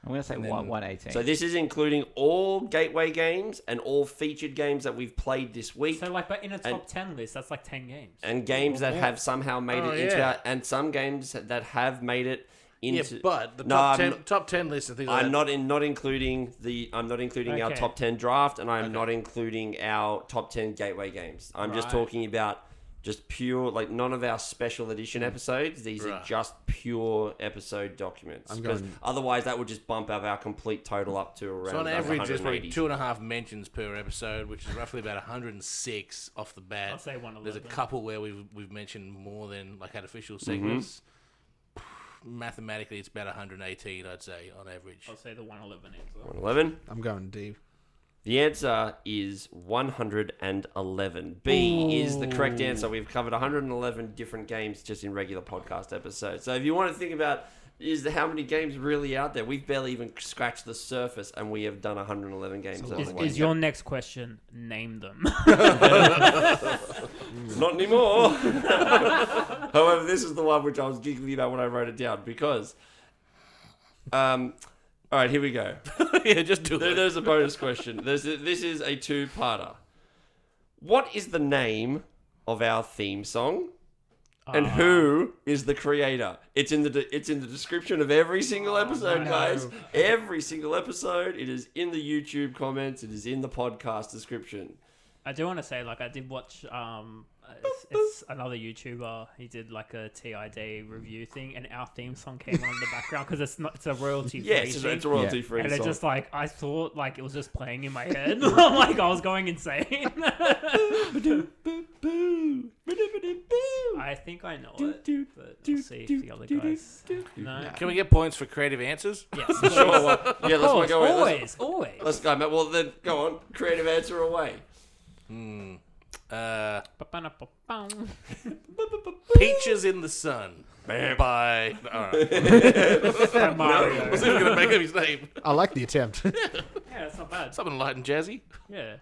I'm going to say And then- 118. So this is including all gateway games and all featured games that we've played this week, So, like, but in a top 10 list, that's like 10 games. and games that have somehow made Oh, it into yeah. our, and some games that have made it into. Yeah, but the No, top 10 list and things like I'm that. not including our Okay. top 10 draft, and I'm Okay. not including our top 10 gateway games. I'm just Right. talking about just pure, like, none of our special edition episodes. These are Right. just pure episode documents. I'm 'Cause going- otherwise, that would just bump up our complete total up to around. So on about average, there's probably 180. 2.5 mentions per episode, which is roughly about 106 off the bat. I'll say 111. There's a couple where we've mentioned more than like had official segments. Mathematically, it's about 118, I'd say, on average. I'll say the 111 answer. 111. I'm going D. The answer is 111. B is the correct answer. We've covered 111 different games just in regular podcast episodes. So if you want to think about how many games really out there, we've barely even scratched the surface, and we have done 111 games. It's a on lot. the Is, way. is your next question, name them? Not anymore. However, this is the one which I was giggling about when I wrote it down because. All right, here we go. Yeah, just do it. There's a bonus question. This is a 2-parter. What is the name of our theme song? And who is the creator? It's in the description of every single episode, guys. Every single episode. It is in the YouTube comments. It is in the podcast description. I do want to say, like, I did watch. It's another YouTuber. He did like a TID review thing, and our theme song came on in the background because it's a royalty free. Yes, it's a royalty free and song. it's just like I thought, like it was just playing in my head. Like I was going insane. I think I know it, but we'll see if the other guys. No. Can we get points for creative answers? Yes. Sure. Well, yeah, let's go. Always. Let's go, Matt. Well, then go on. Creative answer away. Peaches in the Sun by... Alright. Mario. I was even going to make up his name. I like the attempt. Yeah, that's not bad. Something light and jazzy. Yeah.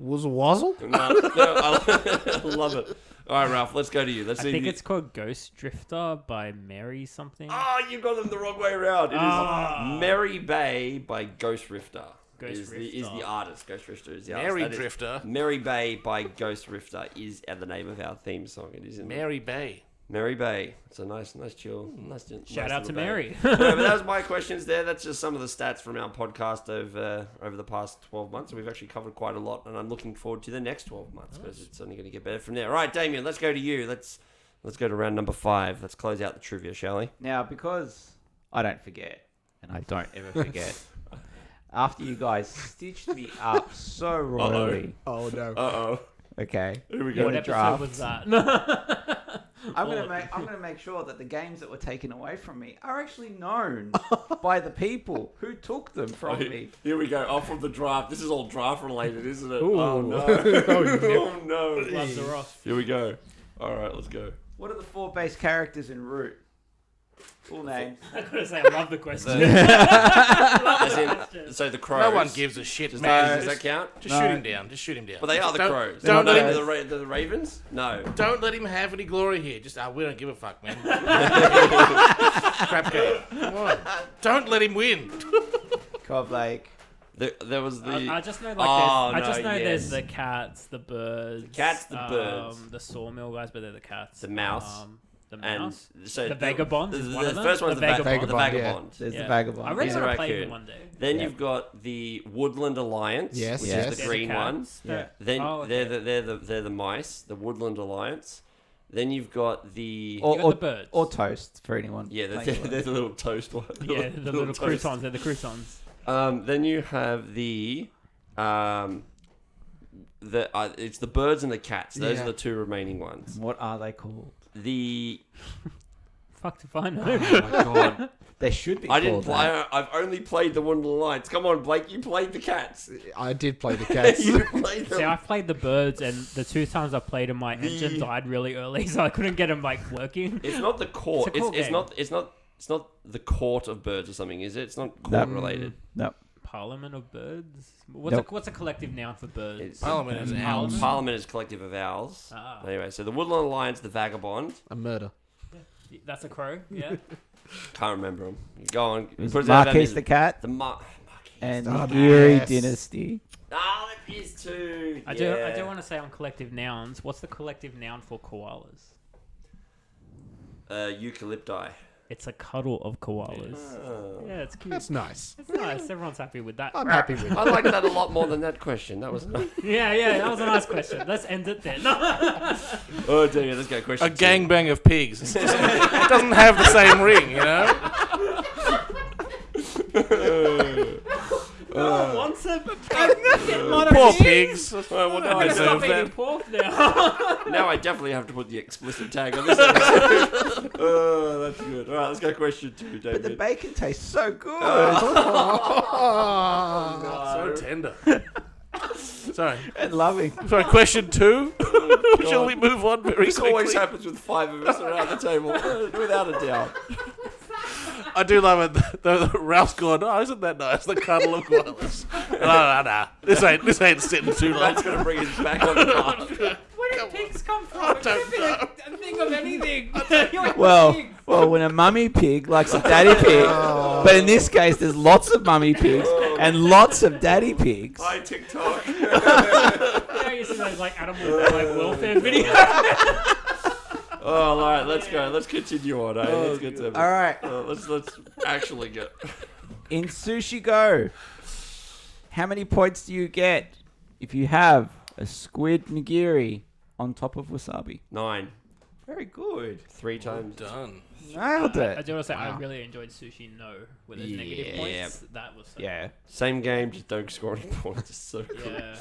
Wuzzle Wazzle? I love it. All right, Ralph, let's go to you. Let's I see. think it's called Ghost Drifter by Mary something. Oh, you got them the wrong way around. It is Mary Bay by Ghost Rifter. Is the artist. Ghost Rifter is the artist. Mary Drifter. Mary Bay by Ghost Rifter is the name of our theme song. It is in Mary Bay. Mary Bay. It's a nice chill. Shout out to Mary. But that was my questions there. That's just some of the stats from our podcast over the past 12 months. We've actually covered quite a lot, and I'm looking forward to the next 12 months because it's only going to get better from there. All right, Damien, let's go to you. Let's go to round number 5. Let's close out the trivia, shall we? Now, because I don't forget, and I don't ever forget, after you guys stitched me up so royally. Oh, no. Uh-oh. Okay. Here we go. What episode was that? I'm gonna make sure that the games that were taken away from me are actually known by the people who took them from me. Here we go. Oh, from the draft. This is all draft related, isn't it? Ooh. Oh no. Oh no. Gloves are off. Here we go. All right, let's go. What are the 4 base characters in Root? Full names. I gotta say, I love the question. So the crows. No one gives a shit, Does man. that count? Just shoot him down. Just shoot him down. But they are the crows. Don't They're let not him. the Ravens? No. Don't let him have any glory here. Just we don't give a fuck, man. Crap game. Come on. Don't let him win. Cobb Lake. There was the... I just know there's the cats, the birds. The cats, the birds. The sawmill guys, but they're the cats. The mouse. The mouse. And so the vagabond is one of them. The first one's the vagabond. Vagabond. There's Yeah. the Vagabond. I really He's want a to play raccoon. him one day. Then you've got the Woodland Alliance, Yes. which Yes. is the They're green one. cats. Yeah. Then okay. they're the mice, the Woodland Alliance. Then you've got the You got the birds. Or toast for anyone. they're playing the little toast one. Yeah, the little toast. croutons. They're the croutons. Then you have the it's the birds and the cats. Those Yeah. are the 2 remaining ones. What are they called? The Fuck if I know. oh my god, They should be I didn't called play. that. I've only played the Woodland Alliance. Come on, Blake, you played the cats. I did play the cats. You played them. See, I played the birds, and the 2 times I played them, my engine died really early, so I couldn't get them like working. It's not the court. It's a court game. It's not the court of birds or something, is it? It's not court related. No. Parliament of birds. What's a collective noun for birds? It's- Parliament is Parliament? owls. Parliament is collective of owls. Ah. Anyway, so the Woodland Alliance, the Vagabond. A murder. That's a crow. Yeah. Can't remember them. Go on. It was Put it out, Marquis Damien. the Cat The Marquis. and Oh, the Eerie yes. Dynasty. Ah, it is too. I do want to say on collective nouns. What's the collective noun for koalas? Eucalypti. It's a cuddle of koalas. Oh. Yeah, it's cute. That's nice. It's nice. Everyone's happy with that. I'm happy with it. I like that a lot more than that question. That was nice. Yeah, that was a nice question. Let's end it then. Oh, dear. Let's go. Question A gangbang of pigs. It doesn't have the same ring, you know? Wants a Poor pigs. Well, now I Stop deserve eating that. pork now. Now I definitely have to put the explicit tag on this episode. Oh, that's good. All right, let's go question 2, David. But the bacon tastes so good. So tender. Sorry. And loving. Sorry, question 2. Shall we move on very This always quickly? happens with 5 of us around the table, without a doubt. I do love it. The Ralph's gone, oh, isn't that nice? The cuddle of koalas. No. This ain't sitting too long. That's going to bring us back on the path. Where did pigs come from? It could be a thing of anything. Well, when a mummy pig likes a daddy pig, but in this case, there's lots of mummy pigs and lots of daddy pigs. Hi, TikTok. Yeah, you see those like animal like welfare videos. Oh, all right. Let's go. Let's continue on. Let's get to it. All right. Let's actually go. In Sushi Go, how many points do you get if you have a squid nigiri on top of wasabi? 9. Very good. 3 times. Done. Nailed I it. do want to say I Wow. really enjoyed Sushi No with those negative Yeah. points. That was so Yeah. Same game, just don't score any points. It's so cool. Yeah.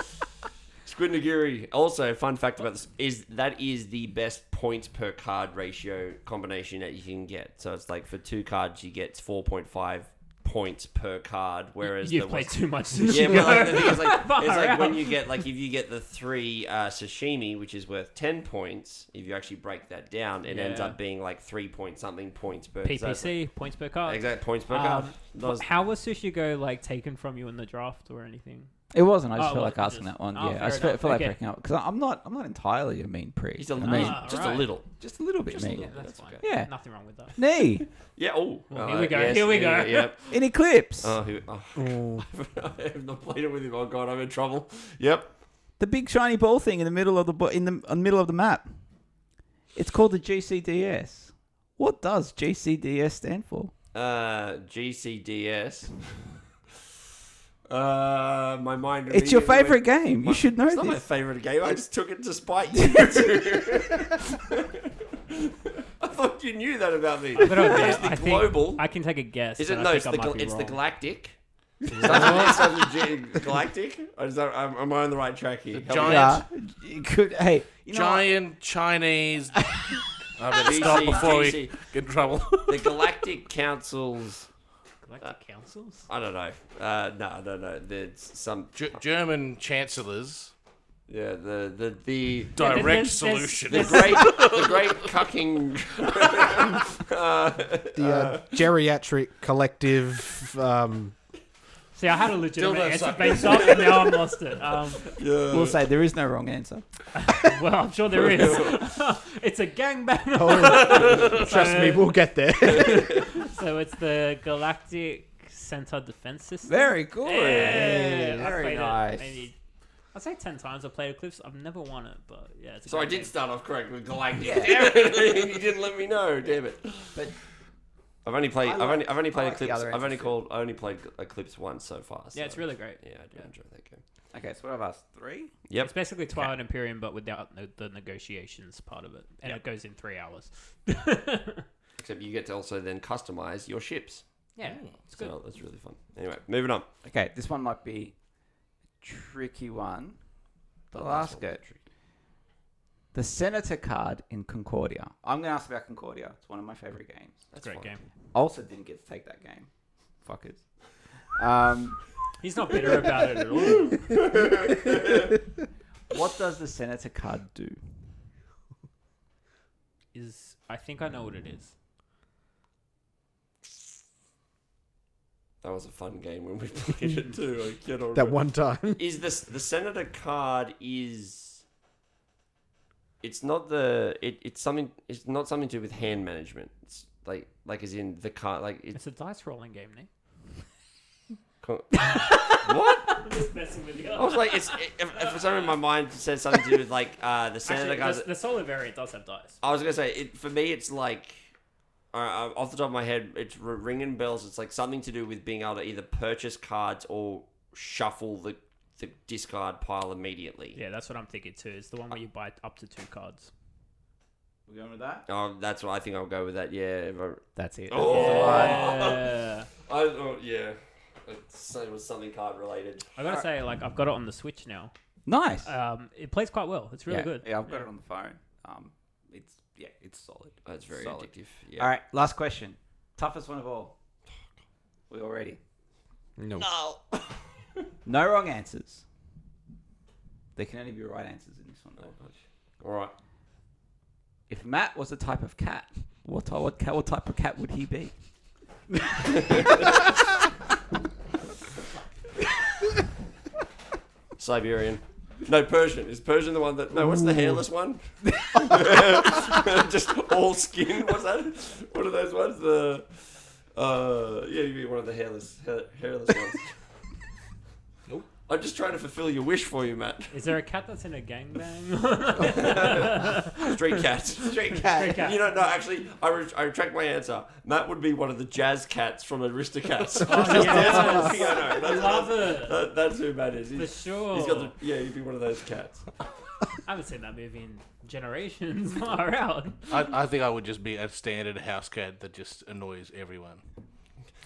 Squid nigiri. Also, fun fact about this is that is the best points per card ratio combination that you can get. So it's like for 2 cards, you get 4.5 points per card, whereas You've played too much Yeah, Sushi but like, Go. the thing is, like, Far it's like out. when you get like if you get the 3 sashimi, which is worth 10 points. If you actually break that down, it ends Yeah. up being like 3 point something points per. so it's PPC, points per like, card. exact points per card. Those- How was Sushi Go like taken from you in the draft or anything? It wasn't. I just Oh, felt it like wasn't asking just- that one. oh, Yeah, I fair just felt enough. like Okay. breaking up because I'm not entirely a mean priest. He's a I little, mean, Ah, just right. a little. just a little bit Just a mean. little. That's That's fine. okay. Yeah. Nothing wrong with that. Knee Yeah. Oh. Well, here we go, Yes, here we go. Yep. in Eclipse. Oh. I have not played it with him. Oh god, I'm in trouble. Yep. The big shiny ball thing in the middle of the middle of the map. It's called the GCDS. What does GCDS stand for? GCDS. My mind. It's your immediately favorite game. You should know It's not my this. favorite game. I just took it to spite you. I thought you knew that about me. I'm gonna admit, It's the I think global. I can take a guess. Is it and no? I It's think the I might be it's the wrong. galactic. Galactic. Am I on the right track here? Help me. Giant. Yeah, you could. Hey, you know what? Giant Chinese. I better GC, stop before we GC. get in trouble. The Galactic Council's. Galactic Councils? I don't know. No. There's some. German chancellors. Yeah. The Direct there's- solution. the great cucking. The geriatric collective. See, I had a legitimate Dildo answer sucker. based off, and now I've lost it. We'll say there is no wrong answer. Well, I'm sure there is. It's a gangbang. Trust me, we'll get there. So it's the Galactic Center Defense System. Very good. Yeah, I Very played nice. it maybe, I'd say 10 times I've played Eclipse. I've never won it, but yeah. It's a So I great did game. start off correct with Galactic. Damn it! You didn't let me know. Damn it. But I've only played. I like- I've only played I like the Eclipse. other I've only entries only played Eclipse once so far. Yeah, it's so, really great. Yeah, I do enjoy that game. okay, so what have us? 3? Yep. It's basically Twilight Imperium, but without the negotiations part of it. And it goes in 3 hours. Except you get to also then customize your ships. Yeah, it's good. So that's really fun. Anyway, moving on. Okay, this one might be a tricky one. The last go. The Senator card in Concordia. I'm going to ask about Concordia. It's one of my favorite games. That's Great fine. game. Also didn't get to take that game. Fuckers. He's not bitter about it at all. What does the Senator card do? I think I know what it is. That was a fun game when we played it too. I cannot That remember. one time. Is this the Senator card? It's not the. It's something. It's not something to do with hand management. It's like as in the card. Like it's. It's a dice rolling game, Nick. What? I'm just messing with you. I was like, if for some reason my mind says something to do with like the Senator Actually, cards. the solo variant does have dice. I was gonna say for me, it's like off the top of my head, it's ringing bells. It's like something to do with being able to either purchase cards or shuffle the discard pile immediately. Yeah, that's what I'm thinking too. It's the one where you buy up to 2 cards. We going with that? Oh, that's what I think. I'll go with that. Yeah. That's it. Oh. Yeah. Yeah. It was something card related. I gotta say, like, I've got it on the Switch now. Nice. It plays quite well. It's really yeah, good. Yeah, I've got it on the phone. It's solid. That's very Solid. addictive. Yeah. All right, last question. Toughest one of all. We all ready? No. No. No wrong answers. There can only be right answers in this one. Though. All right. If Matt was a type of cat, what type of cat would he be? Siberian. No, Persian. Is Persian the one that... No, what's the hairless one? Just all skin. What's that? What are those ones? Yeah, you'd be one of the hairless ones. I'm just trying to fulfill your wish for you, Matt. Is there a cat that's in a gangbang? Street cat. Street cat. You know, no, actually, I retract my answer. Matt would be one of the jazz cats from Aristocats. Oh, yeah. Piano. I love it. That's who Matt is. For sure. He's got he'd be one of those cats. I haven't seen that movie in generations. Far out. I think I would just be a standard house cat that just annoys everyone.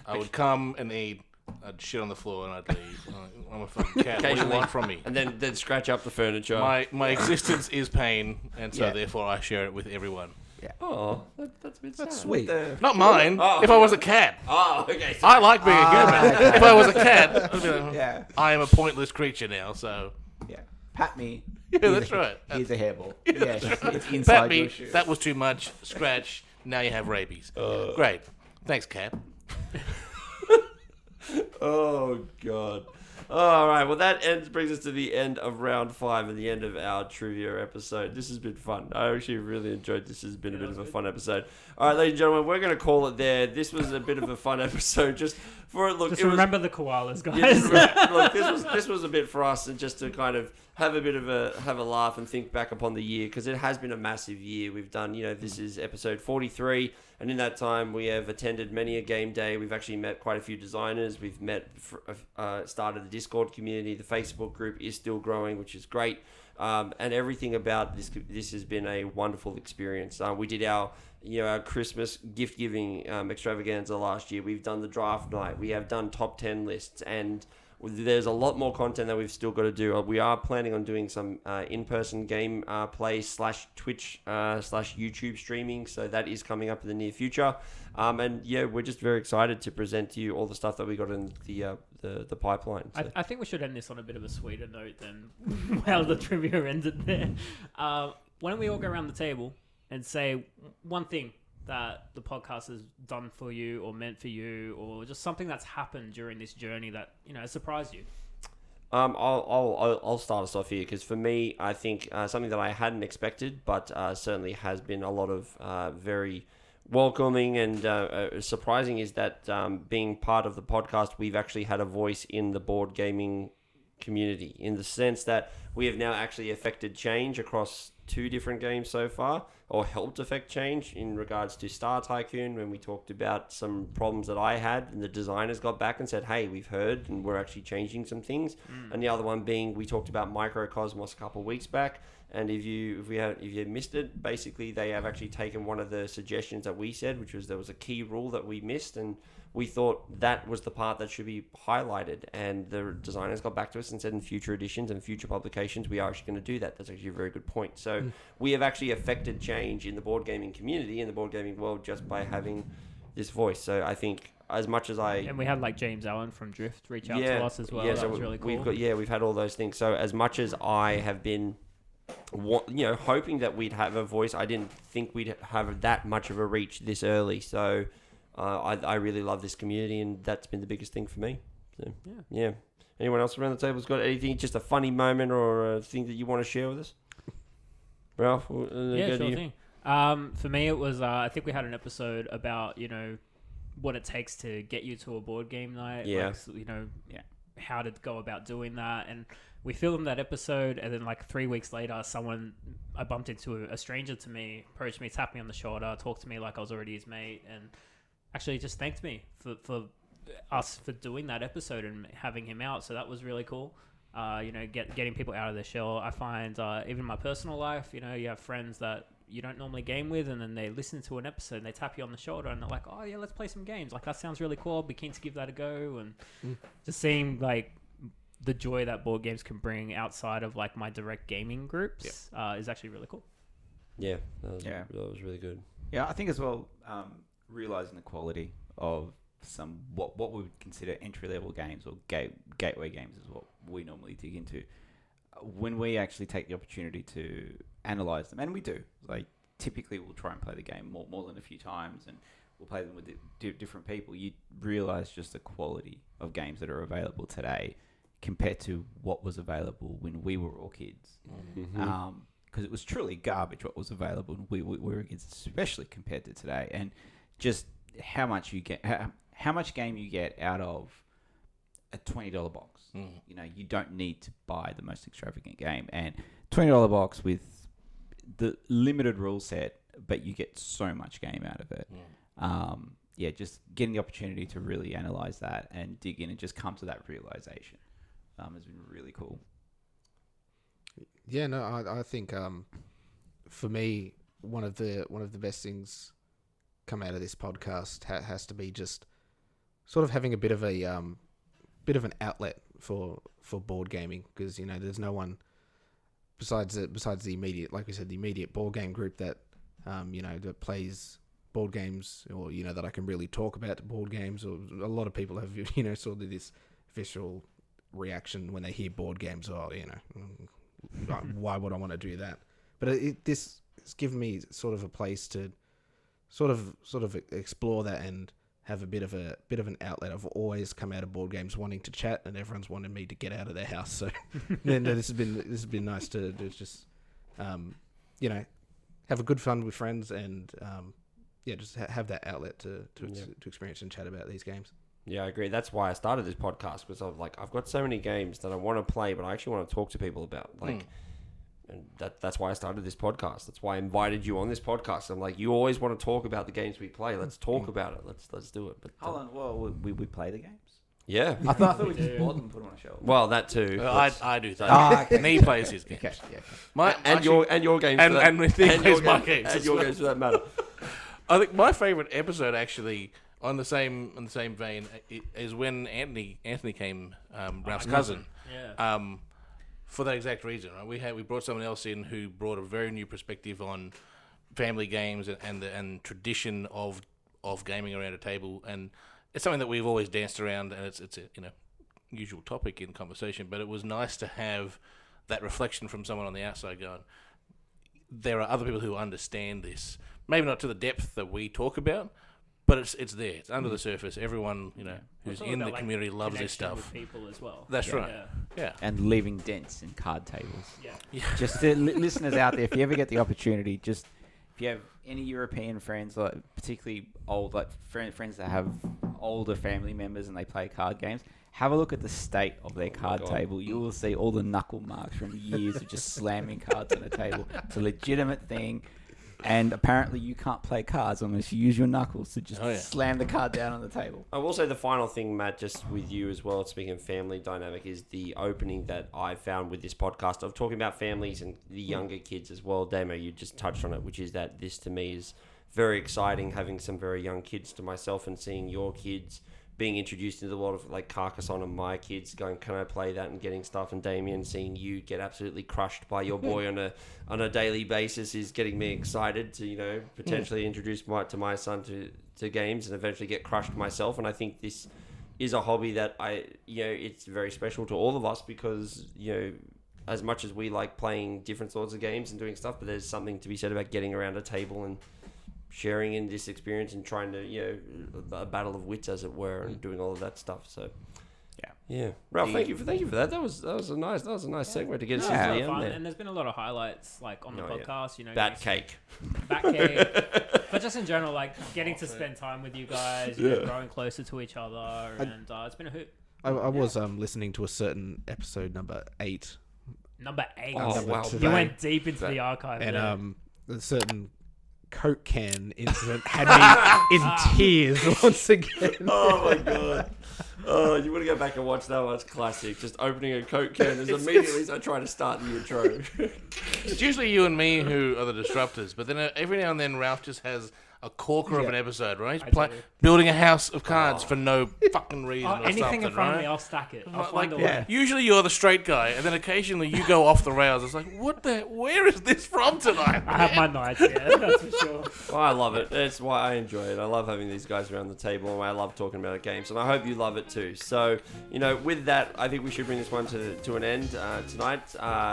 I would come and eat. I'd shit on the floor and I'd leave. I'm a fucking cat. What do you want from me? And then scratch up the furniture. My existence is pain, and so Yeah. therefore I share it with everyone. Oh, that's a bit sad. sweet. Not mine. Oh. If I was a cat. Oh, okay. I like being a human. okay. If I was a cat, I'd be like, Yeah. I am a pointless creature now, so... Yeah. Pat me. Yeah, Here's that's right. Here's a hairball. Yeah, it's inside Pat your me, shoe. that was too much. Scratch, now you have rabies. Great. Thanks, cat. Oh, God. All right. Well, that brings us to the end of round 5 and the end of our trivia episode. This has been fun. I actually really enjoyed this. This has been a bit of a fun episode. All right, ladies and gentlemen, we're going to call it there. This was a bit of a fun episode. Just for look. Just it was, remember the koalas, guys. Yeah, look, this was a bit for us, and just to kind of have a laugh and think back upon the year, because it has been a massive year. We've done, this is episode 43, and in that time we have attended many a game day. We've actually met quite a few designers. We've started the Discord community. The Facebook group is still growing, which is great. And everything about this has been a wonderful experience. We did our Christmas gift giving extravaganza last year. We've done the draft night. We have done top 10 lists, and there's a lot more content that we've still got to do. We are planning on doing some in-person game play / Twitch / YouTube streaming, so that is coming up in the near future. And yeah, we're just very excited to present to you all the stuff that we got in the pipeline. So. I think we should end this on a bit of a sweeter note than how the trivia ended there. Why don't we all go around the table and say one thing that the podcast has done for you or meant for you, or just something that's happened during this journey that has surprised you? I'll start us off here, because for me, I think something that I hadn't expected, but certainly has been a lot of very welcoming and surprising, is that being part of the podcast, we've actually had a voice in the board gaming community, in the sense that we have now actually affected change across 2 different games so far, or helped affect change in regards to Star Tycoon, when we talked about some problems that I had, and the designers got back and said, hey, we've heard and we're actually changing some things. And the other one being, we talked about Microcosmos a couple of weeks back, and if you missed it, basically they have actually taken one of the suggestions that we said, which was there was a key rule that we missed, and we thought that was the part that should be highlighted, and the designers got back to us and said in future editions and future publications we are actually going to do that. That's actually a very good point. So we have actually affected change in the board gaming community, in the board gaming world, just by having this voice. So I think, as much as And we had like James Allen from Drift reach out Yeah, to us as well. yeah, That so was really cool. we've had all those things. So as much as I have been hoping that we'd have a voice, I didn't think we'd have that much of a reach this early. So I really love this community, and that's been the biggest thing for me. So, yeah. Anyone else around the table's got anything, just a funny moment or a thing that you want to share with us? Ralph? Yeah, sure thing. For me, it was, I think we had an episode about, what it takes to get you to a board game night. Yeah. Like, how to go about doing that. And we filmed that episode, and then like 3 weeks later, I bumped into a stranger to me, approached me, tapped me on the shoulder, talked to me like I was already his mate, and actually just thanked me for us for doing that episode and having him out. So that was really cool. Getting people out of their shell. I find even in my personal life, you have friends that you don't normally game with, and then they listen to an episode and they tap you on the shoulder and they're like, oh yeah, let's play some games. Like, that sounds really cool. I'll be keen to give that a go. And just seeing like the joy that board games can bring outside of like my direct gaming groups is actually really cool. Yeah, that was really good. Yeah, I think as well, realizing the quality of some what we would consider entry-level games or gateway games is what we normally dig into. When we actually take the opportunity to analyze them, and we do, like typically we'll try and play the game more than a few times, and we'll play them with different people, you realize just the quality of games that are available today compared to what was available when we were all kids. Because it was truly garbage what was available when we were kids, especially compared to today. And just how much game you get out of a $20 box. You know, you don't need to buy the most extravagant game. And $20 box with the limited rule set, but you get so much game out of it. Just getting the opportunity to really analyze that and dig in and just come to that realization has been really cool. Yeah, no, I think for me, one of the best things come out of this podcast has to be just sort of having a bit of an outlet for board gaming, because you know there's no one besides the immediate, like we said, the immediate board game group that that plays board games, or you know that I can really talk about board games. Or a lot of people have sort of this visceral reaction when they hear board games. Or why would I want to do that? But this has given me sort of a place to sort of explore that and have a bit of an outlet. I've always come out of board games wanting to chat, and everyone's wanted me to get out of their house. So this has been nice to just have a good fun with friends and just have that outlet to experience and chat about these games. Yeah, I agree. That's why I started this podcast, because I've got so many games that I want to play, but I actually want to talk to people about. And that's why I started this podcast. That's why I invited you on this podcast. I'm like, you always want to talk about the games we play. Let's talk about it. Let's do it. But hold on, well, we play the games. Yeah, I thought we just bought them and put them on a shelf. Well, that too. I do that. And he plays his games. Okay. Your games and with my games and your games for that matter. I think my favorite episode, actually, on the same vein, is when Anthony came, Ralph's cousin. Yeah. For that exact reason, right? We brought someone else in who brought a very new perspective on family games and tradition of gaming around a table, and it's something that we've always danced around, and it's a usual topic in conversation. But it was nice to have that reflection from someone on the outside going, there are other people who understand this, maybe not to the depth that we talk about, but it's there. It's under the surface. Everyone, who's in the community loves this stuff. With people as well. That's right. Yeah. And leaving dents in card tables. Yeah. Just the listeners out there, if you ever get the opportunity, just if you have any European friends, like particularly old, like friends that have older family members and they play card games, have a look at the state of their card table. You will see all the knuckle marks from years of just slamming cards on a table. It's a legitimate thing. And apparently you can't play cards unless you use your knuckles to just slam the card down on the table. I will say the final thing, Matt, just with you as well, speaking of family dynamic, is the opening that I found with this podcast of talking about families and the younger kids as well. Damo, you just touched on it, which is that this to me is very exciting, having some very young kids to myself and seeing your kids being introduced into the world of like Carcassonne and my kids going, can I play that, and getting stuff, and Damien seeing you get absolutely crushed by your boy on a daily basis is getting me excited to potentially introduce my son to games and eventually get crushed myself. And I think this is a hobby that it's very special to all of us, because as much as we like playing different sorts of games and doing stuff, but there's something to be said about getting around a table and sharing in this experience and trying to, a battle of wits, as it were, and doing all of that stuff. So, yeah. Ralph, thank you for that. That was a nice segment to get us into the end there. And there's been a lot of highlights like on the podcast. Bat cake, but just in general, like getting to spend time with you guys, growing closer to each other, and it's been a hoot. I was listening to a certain episode number 8. Number 8. Oh wow! You went deep into the archive, and a certain Coke can incident had me in tears once again. Oh my god! Oh, you want to go back and watch that one? It's classic. Just opening a Coke can as immediately as I try to start the intro. It's usually you and me who are the disruptors, but then every now and then Ralph just has a corker of an episode, right? He's building a house of cards for no fucking reason or anything something, in front right? of me, I'll stack it. I'll find a way. Usually you're the straight guy, and then occasionally you go off the rails. It's like, where is this from tonight? I have my nights, that's for sure. Well, I love it. That's why I enjoy it. I love having these guys around the table, and I love talking about games, and I hope you love it too. So, with that, I think we should bring this one to an end tonight.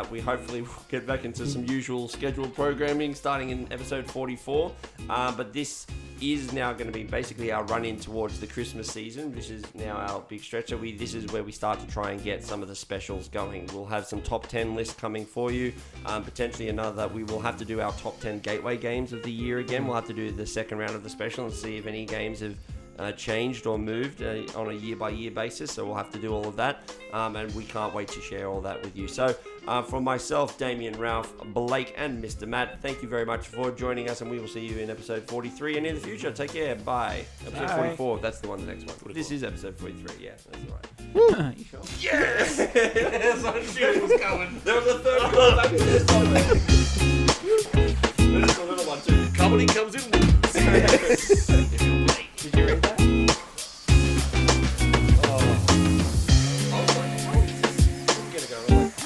We hopefully will get back into some usual scheduled programming starting in episode 44, but this is now going to be basically our run-in towards the Christmas season. This is now our big stretch. This is where we start to try and get some of the specials going. We'll have some top 10 lists coming for you. Potentially we will have to do our top 10 gateway games of the year again. We'll have to do the second round of the special and see if any games have changed or moved on a year-by-year basis, so we'll have to do all of that, and we can't wait to share all that with you. So from myself, Damien, Ralph, Blayke, and Mr. Matt, thank you very much for joining us, and we will see you in episode 43 and in the future. Take care. Bye. Episode 44. That's the one. The next one. 44. This is episode 43. Yeah, that's right. You sure? Yes. Yes, I knew it was coming. There was a third call back to this one. There's the little one too. Comedy comes in. Did you read that?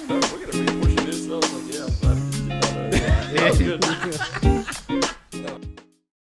We're gonna be pushing this. I was like, yeah, I'm glad we did that. That was good.